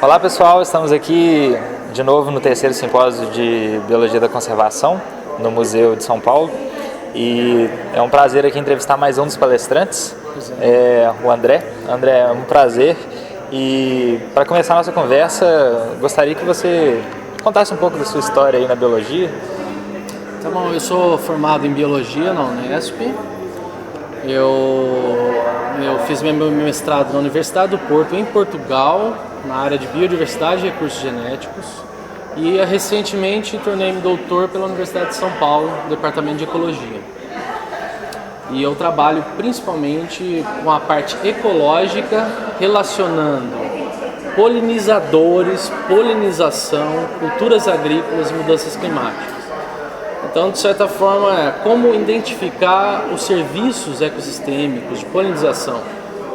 Olá pessoal, estamos aqui de novo no terceiro simpósio de Biologia da Conservação no Museu de São Paulo e é um prazer aqui entrevistar mais um dos palestrantes, o André. André, é um prazer e para começar a nossa conversa, gostaria que você contasse um pouco da sua história aí na biologia. Tá bom, eu sou formado em Biologia na Unesp. Eu fiz meu mestrado na Universidade do Porto, em Portugal, na área de Biodiversidade e Recursos Genéticos. E recentemente tornei-me doutor pela Universidade de São Paulo, no Departamento de Ecologia. E eu trabalho principalmente com a parte ecológica, relacionando polinizadores, polinização, culturas agrícolas e mudanças climáticas. Então, de certa forma, como identificar os serviços ecossistêmicos de polinização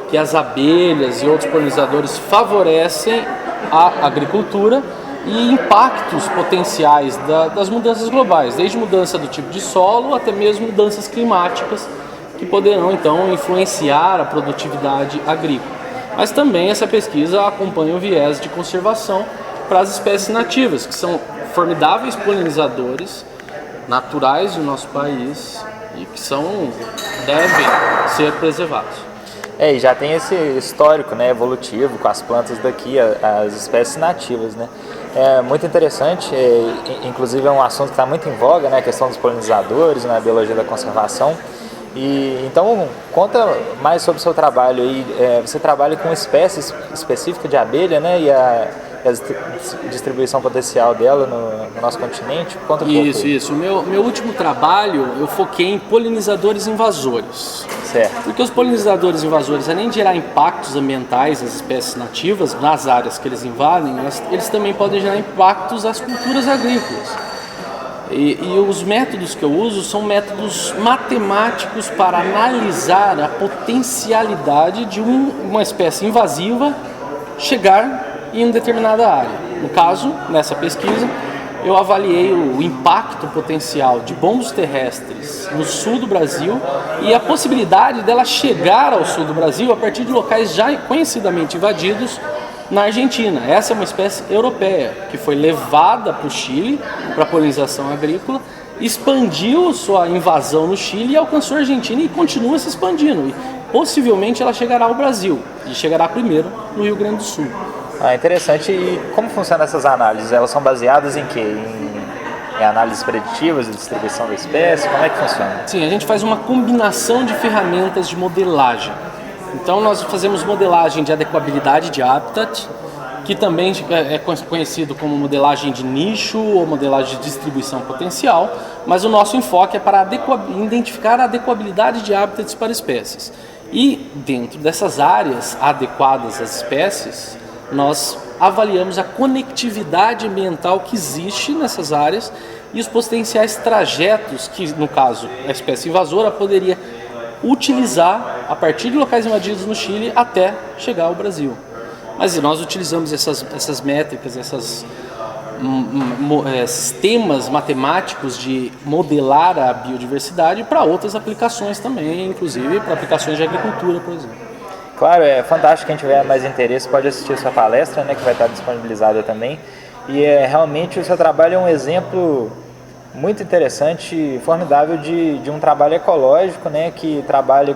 que as abelhas e outros polinizadores favorecem à agricultura e impactos potenciais das mudanças globais, desde mudança do tipo de solo até mesmo mudanças climáticas que poderão, então, influenciar a produtividade agrícola. Mas também essa pesquisa acompanha o viés de conservação para as espécies nativas, que são formidáveis polinizadores naturais do nosso país e que devem ser preservados. E já tem esse histórico, né, evolutivo com as plantas daqui, as espécies nativas, né? É muito interessante, inclusive é um assunto que está muito em voga, né, a questão dos polinizadores na biologia da conservação. E então conta mais sobre o seu trabalho aí. Você trabalha com espécies específicas de abelha, né, e a distribuição potencial dela no nosso continente. Conta um pouco. Isso. Meu último trabalho eu foquei em polinizadores invasores. Certo. Porque os polinizadores invasores, além de gerar impactos ambientais às espécies nativas, nas áreas que eles invadem, eles também podem gerar impactos às culturas agrícolas. E os métodos que eu uso são métodos matemáticos para analisar a potencialidade de uma espécie invasiva chegar em uma determinada área. No caso, nessa pesquisa, eu avaliei o impacto potencial de bombos terrestres no sul do Brasil e a possibilidade dela chegar ao sul do Brasil a partir de locais já conhecidamente invadidos na Argentina. Essa é uma espécie europeia que foi levada para o Chile para polinização agrícola, expandiu sua invasão no Chile e alcançou a Argentina e continua se expandindo. E possivelmente ela chegará ao Brasil e chegará primeiro no Rio Grande do Sul. Interessante. E como funcionam essas análises? Elas são baseadas em quê? Em análises preditivas de distribuição da espécie? Como é que funciona? Sim, a gente faz uma combinação de ferramentas de modelagem. Então nós fazemos modelagem de adequabilidade de habitat, que também é conhecido como modelagem de nicho ou modelagem de distribuição potencial, mas o nosso enfoque é para identificar a adequabilidade de habitats para espécies. E dentro dessas áreas adequadas às espécies, nós avaliamos a conectividade ambiental que existe nessas áreas e os potenciais trajetos que, no caso, a espécie invasora poderia utilizar a partir de locais invadidos no Chile até chegar ao Brasil. Mas nós utilizamos essas métricas, esses sistemas matemáticos de modelar a biodiversidade para outras aplicações também, inclusive para aplicações de agricultura, por exemplo. Claro, é fantástico. Quem tiver mais interesse pode assistir a sua palestra, né, que vai estar disponibilizada também. E realmente o seu trabalho é um exemplo muito interessante e formidável de um trabalho ecológico, né, que trabalha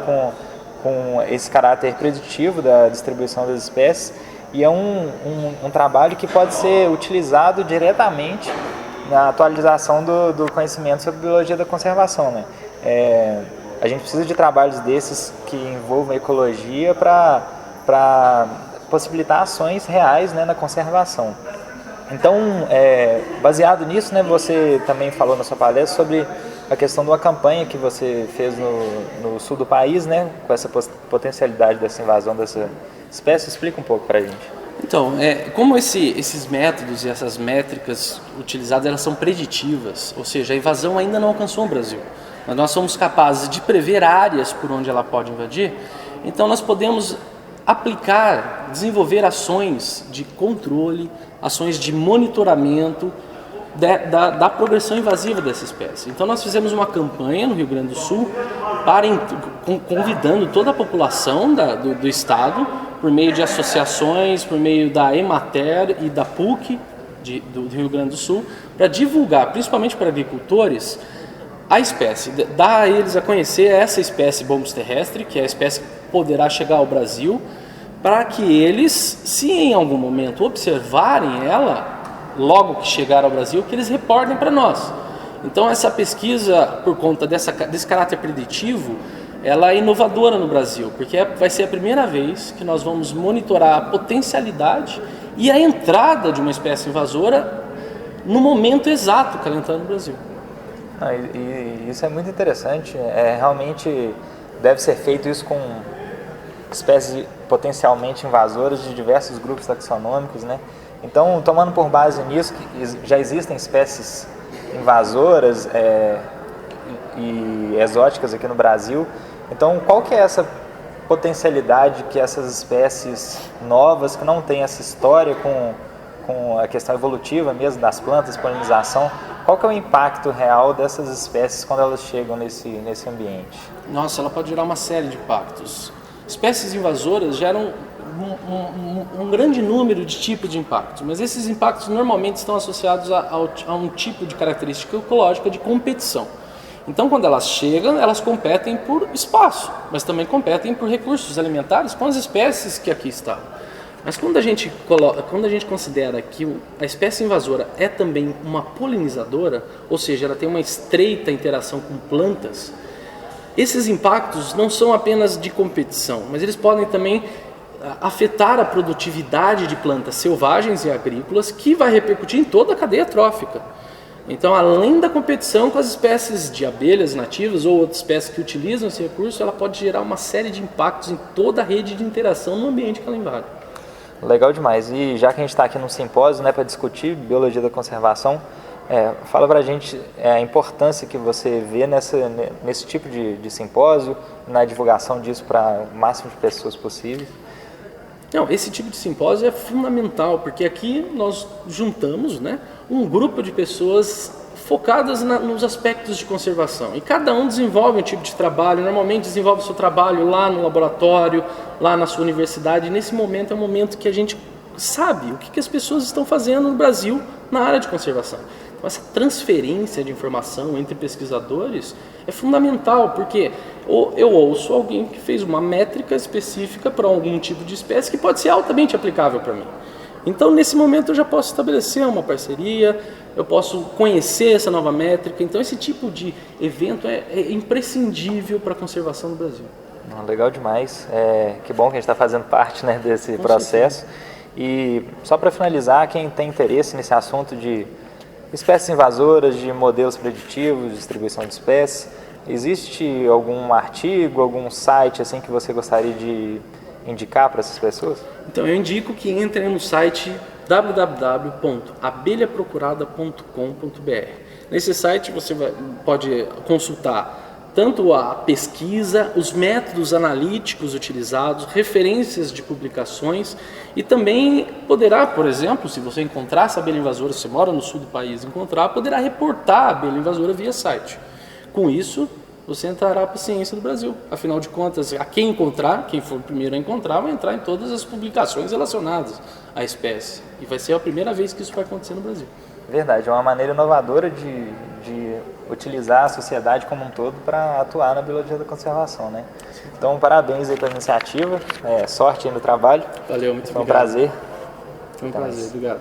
com esse caráter preditivo da distribuição das espécies. E é um trabalho que pode ser utilizado diretamente na atualização do conhecimento sobre biologia da conservação, né? A gente precisa de trabalhos desses que envolvam ecologia para possibilitar ações reais, né, na conservação. Então, baseado nisso, né, você também falou na sua palestra sobre a questão de uma campanha que você fez no sul do país, né, com essa potencialidade dessa invasão dessa espécie. Explica um pouco para a gente. Então, como esses métodos e essas métricas utilizadas, elas são preditivas, ou seja, a invasão ainda não alcançou o Brasil, mas nós somos capazes de prever áreas por onde ela pode invadir, então nós podemos desenvolver ações de controle, ações de monitoramento da progressão invasiva dessa espécie. Então nós fizemos uma campanha no Rio Grande do Sul convidando toda a população do estado por meio de associações, por meio da Emater e da PUC do Rio Grande do Sul, para divulgar, principalmente para agricultores, a espécie, dar a eles a conhecer essa espécie bombus terrestre, que é a espécie que poderá chegar ao Brasil, para que eles, se em algum momento observarem ela, logo que chegar ao Brasil, que eles reportem para nós. Então essa pesquisa, por conta desse caráter preditivo, ela é inovadora no Brasil, porque vai ser a primeira vez que nós vamos monitorar a potencialidade e a entrada de uma espécie invasora no momento exato que ela entrar no Brasil. E isso é muito interessante. Realmente deve ser feito isso com espécies potencialmente invasoras de diversos grupos taxonômicos, né? Então, tomando por base nisso, que já existem espécies invasoras e exóticas aqui no Brasil. Então, qual que é essa potencialidade que essas espécies novas, que não têm essa história com a questão evolutiva mesmo das plantas, polinização, qual que é o impacto real dessas espécies quando elas chegam nesse ambiente? Nossa, ela pode gerar uma série de impactos. Espécies invasoras geram um grande número de tipos de impactos, mas esses impactos normalmente estão associados a um tipo de característica ecológica de competição. Então, quando elas chegam, elas competem por espaço, mas também competem por recursos alimentares com as espécies que aqui estão. Mas quando a gente considera que a espécie invasora é também uma polinizadora, ou seja, ela tem uma estreita interação com plantas, esses impactos não são apenas de competição, mas eles podem também afetar a produtividade de plantas selvagens e agrícolas, que vai repercutir em toda a cadeia trófica. Então, além da competição com as espécies de abelhas nativas ou outras espécies que utilizam esse recurso, ela pode gerar uma série de impactos em toda a rede de interação no ambiente que ela invade. Legal demais. E já que a gente está aqui num simpósio, né, para discutir biologia da conservação, fala para a gente a importância que você vê nesse tipo de simpósio, na divulgação disso para o máximo de pessoas possíveis. Não, esse tipo de simpósio é fundamental, porque aqui nós juntamos, né, um grupo de pessoas focadas nos aspectos de conservação. E cada um desenvolve um tipo de trabalho, normalmente desenvolve o seu trabalho lá no laboratório, lá na sua universidade. E nesse momento é um momento que a gente sabe o que as pessoas estão fazendo no Brasil na área de conservação. Então, essa transferência de informação entre pesquisadores é fundamental, porque eu ouço alguém que fez uma métrica específica para algum tipo de espécie que pode ser altamente aplicável para mim. Então, nesse momento, eu já posso estabelecer uma parceria, eu posso conhecer essa nova métrica. Então, esse tipo de evento é imprescindível para a conservação no Brasil. Legal demais. Que bom que a gente está fazendo parte, né, desse processo. E só para finalizar, quem tem interesse nesse assunto de espécies invasoras, de modelos preditivos, distribuição de espécies, existe algum artigo, algum site assim que você gostaria de indicar para essas pessoas? Então, eu indico que entrem no site www.abelhaprocurada.com.br. Nesse site você pode consultar tanto a pesquisa, os métodos analíticos utilizados, referências de publicações, e também poderá, por exemplo, se você encontrar essa abelha invasora, se você mora no sul do país, poderá reportar a abelha invasora via site. Com isso, você entrará para a ciência do Brasil. Afinal de contas, quem for o primeiro a encontrar, vai entrar em todas as publicações relacionadas à espécie. E vai ser a primeira vez que isso vai acontecer no Brasil. Verdade, é uma maneira inovadora de utilizar a sociedade como um todo para atuar na biologia da conservação, né? Então, parabéns aí pela iniciativa, sorte aí no trabalho. Valeu, muito obrigado. Foi um prazer. Foi um prazer, obrigado.